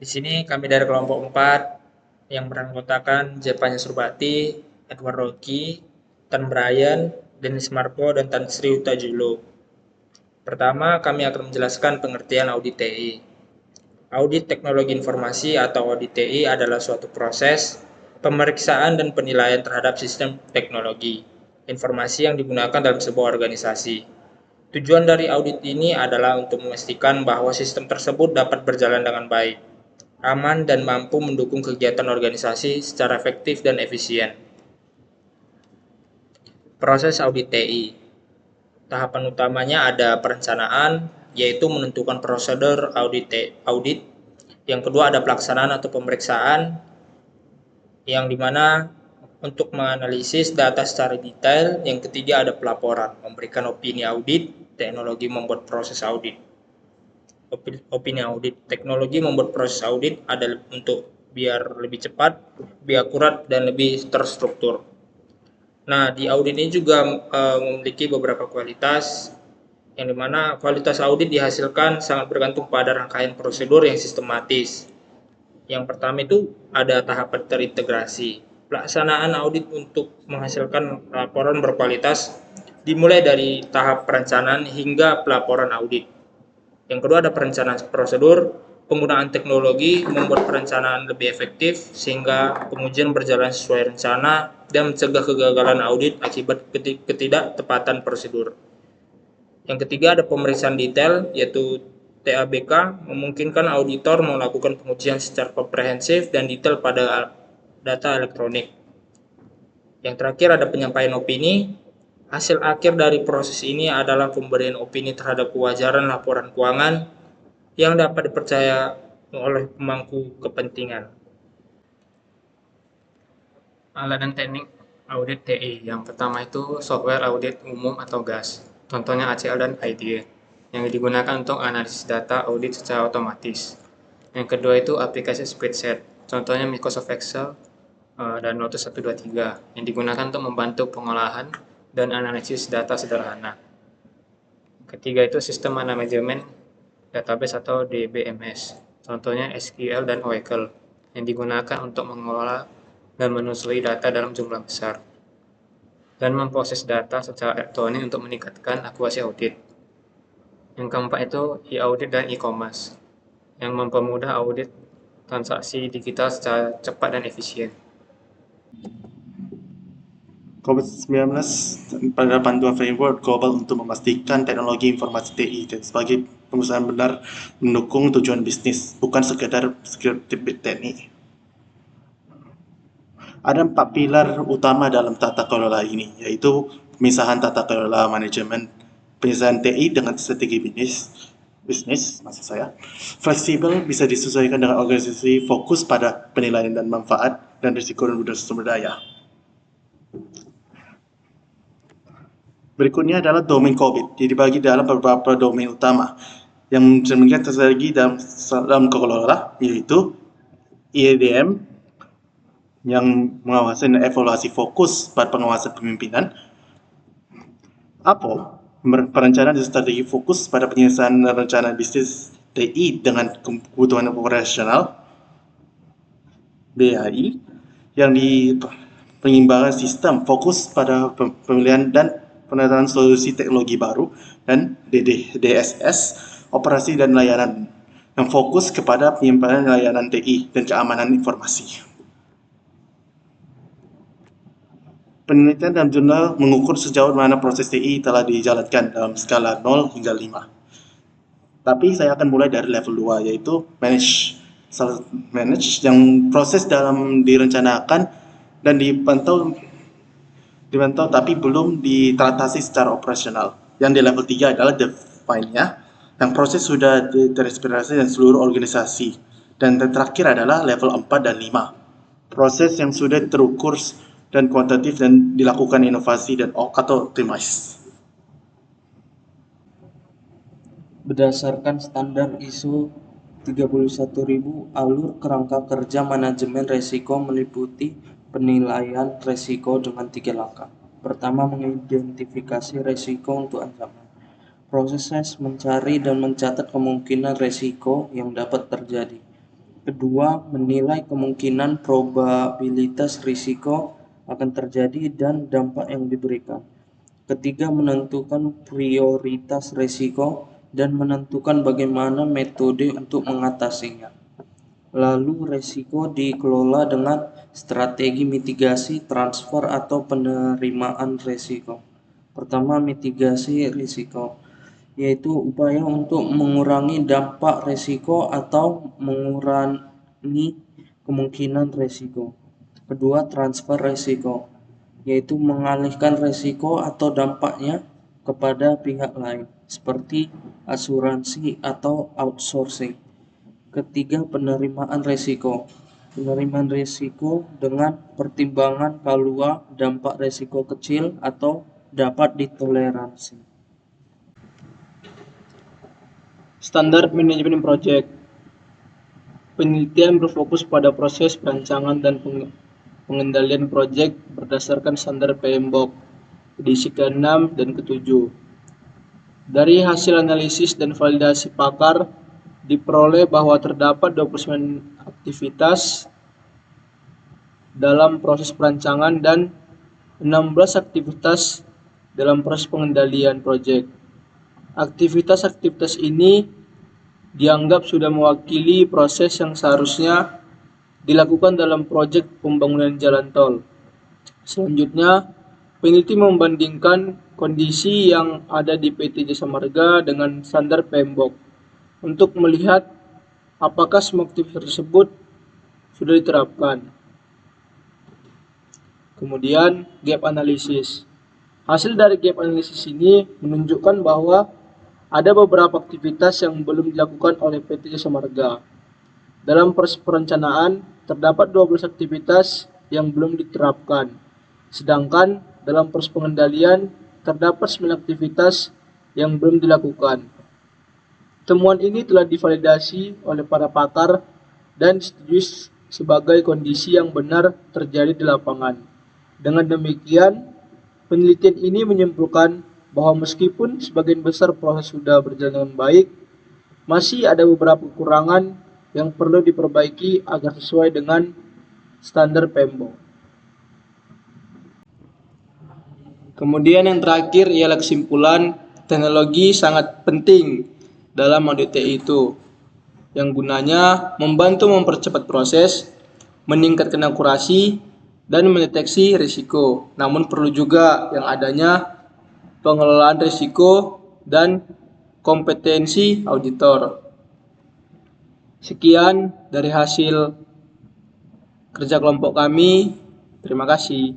Di sini kami dari kelompok 4 yang beranggotakan Jepanya Surbati, Edward Rocky, Tan Brian, Dennis Marco, dan Tan Sri Utajulo. Pertama, kami akan menjelaskan pengertian audit TI. Audit teknologi informasi atau audit TI adalah suatu proses pemeriksaan dan penilaian terhadap sistem teknologi informasi yang digunakan dalam sebuah organisasi. Tujuan dari audit ini adalah untuk memastikan bahwa sistem tersebut dapat berjalan dengan baik, aman, dan mampu mendukung kegiatan organisasi secara efektif dan efisien. Proses audit TI. Tahapan utamanya ada perencanaan, yaitu menentukan prosedur audit. Yang kedua ada pelaksanaan atau pemeriksaan, yang dimana untuk menganalisis data secara detail. Yang ketiga ada pelaporan, memberikan opini audit, teknologi membuat proses audit. Opini audit, teknologi membuat proses audit ada untuk biar lebih cepat, lebih akurat, dan lebih terstruktur. Nah, di audit ini juga memiliki beberapa kualitas, yang dimana kualitas audit dihasilkan sangat bergantung pada rangkaian prosedur yang sistematis. Yang pertama itu ada tahapan terintegrasi. Pelaksanaan audit untuk menghasilkan laporan berkualitas dimulai dari tahap perencanaan hingga pelaporan audit. Yang kedua ada perencanaan prosedur. Penggunaan teknologi membuat perencanaan lebih efektif sehingga pengujian berjalan sesuai rencana dan mencegah kegagalan audit akibat ketidaktepatan prosedur. Yang ketiga ada pemeriksaan detail, yaitu TABK, memungkinkan auditor melakukan pengujian secara komprehensif dan detail pada data elektronik. Yang terakhir ada penyampaian opini. Hasil akhir dari proses ini adalah pemberian opini terhadap kewajaran laporan keuangan yang dapat dipercaya oleh pemangku kepentingan. Alat dan teknik audit TI. Yang pertama itu software audit umum atau GAS. Contohnya ACL dan IDE yang digunakan untuk analisis data audit secara otomatis. Yang kedua itu aplikasi spreadsheet. Contohnya Microsoft Excel dan Lotus 123 yang digunakan untuk membantu pengolahan dan analisis data sederhana. Ketiga itu sistem manajemen database atau DBMS. Contohnya SQL dan Oracle yang digunakan untuk mengelola dan menelusuri data dalam jumlah besar dan memproses data secara elektronik untuk meningkatkan akurasi audit. Yang keempat itu e-audit dan e-commerce yang mempermudah audit transaksi digital secara cepat dan efisien. COVID-19 pada panduan framework global untuk memastikan teknologi informasi TI dan sebagai perusahaan benar mendukung tujuan bisnis, bukan sekadar teknik. Ada 4 pilar utama dalam tata kelola ini, yaitu pemisahan tata kelola manajemen, pemisahan TI dengan strategi bisnis, maksud saya. Fleksibel, bisa disesuaikan dengan organisasi, fokus pada penilaian dan manfaat, dan risiko dan sumber daya. Berikutnya adalah domain COVID. Jadi dibagi dalam beberapa domain utama yang demikian terjadi dalam kelola, yaitu IEDM yang mengawasi dan evaluasi fokus pada pengawasan pemimpinan. APO, perencanaan dan strategi fokus pada penyelesaian rencana bisnis TI dengan kebutuhan operasional. BAI, yang di penyimbangan sistem fokus pada pemilihan dan penataan solusi teknologi baru. Dan DSS, operasi dan layanan, yang fokus kepada penyimpanan layanan TI dan keamanan informasi. Penelitian dalam jurnal mengukur sejauh mana proses TI telah dijalankan dalam skala 0 hingga 5. Tapi saya akan mulai dari level 2, yaitu manage yang proses dalam direncanakan dan dipantau tapi belum ditratasi secara operasional. Yang di level 3 adalah define-nya, yang proses sudah terinspirasi dan seluruh organisasi. Dan terakhir adalah level 4 dan 5, proses yang sudah terukur dan kuantitatif dan dilakukan inovasi dan atau optimize. Berdasarkan standar ISO 31000, alur kerangka kerja manajemen resiko meliputi penilaian resiko dengan 3 langkah. Pertama, mengidentifikasi resiko untuk ancaman. Proses mencari dan mencatat kemungkinan resiko yang dapat terjadi. Kedua, menilai kemungkinan probabilitas risiko akan terjadi dan dampak yang diberikan. Ketiga, menentukan prioritas risiko dan menentukan bagaimana metode untuk mengatasinya. Lalu, risiko dikelola dengan strategi mitigasi, transfer, atau penerimaan risiko. Pertama, mitigasi risiko, yaitu upaya untuk mengurangi dampak risiko atau mengurangi kemungkinan risiko. Kedua, transfer risiko, yaitu mengalihkan risiko atau dampaknya kepada pihak lain, seperti asuransi atau outsourcing. Ketiga, penerimaan risiko. Penerimaan risiko dengan pertimbangan kalau dampak risiko kecil atau dapat ditoleransi. Standar manajemen proyek. Penelitian berfokus pada proses perancangan dan pengendalian proyek berdasarkan standar PMBOK edisi ke-6 dan ke-7. Dari hasil analisis dan validasi pakar, diperoleh bahwa terdapat 29 aktivitas dalam proses perancangan dan 16 aktivitas dalam proses pengendalian proyek. Aktivitas-aktivitas ini dianggap sudah mewakili proses yang seharusnya dilakukan dalam proyek pembangunan jalan tol. Selanjutnya, peneliti membandingkan kondisi yang ada di PT Jasa Marga dengan standar PMBOK untuk melihat apakah semua aktivitas tersebut sudah diterapkan. Kemudian, gap analisis. Hasil dari gap analisis ini menunjukkan bahwa ada beberapa aktivitas yang belum dilakukan oleh PT Jasa Marga. Dalam proses perencanaan, terdapat 12 aktivitas yang belum diterapkan. Sedangkan dalam proses pengendalian, terdapat 9 aktivitas yang belum dilakukan. Temuan ini telah divalidasi oleh para pakar dan disetujui sebagai kondisi yang benar terjadi di lapangan. Dengan demikian, penelitian ini menyimpulkan bahwa meskipun sebagian besar proses sudah berjalan dengan baik, masih ada beberapa kekurangan yang perlu diperbaiki agar sesuai dengan standar PMBOK. Kemudian yang terakhir ialah kesimpulan, teknologi sangat penting dalam audit TI itu, yang gunanya membantu mempercepat proses, meningkatkan akurasi, dan mendeteksi risiko. Namun perlu juga yang adanya pengelolaan risiko dan kompetensi auditor. Sekian dari hasil kerja kelompok kami. Terima kasih.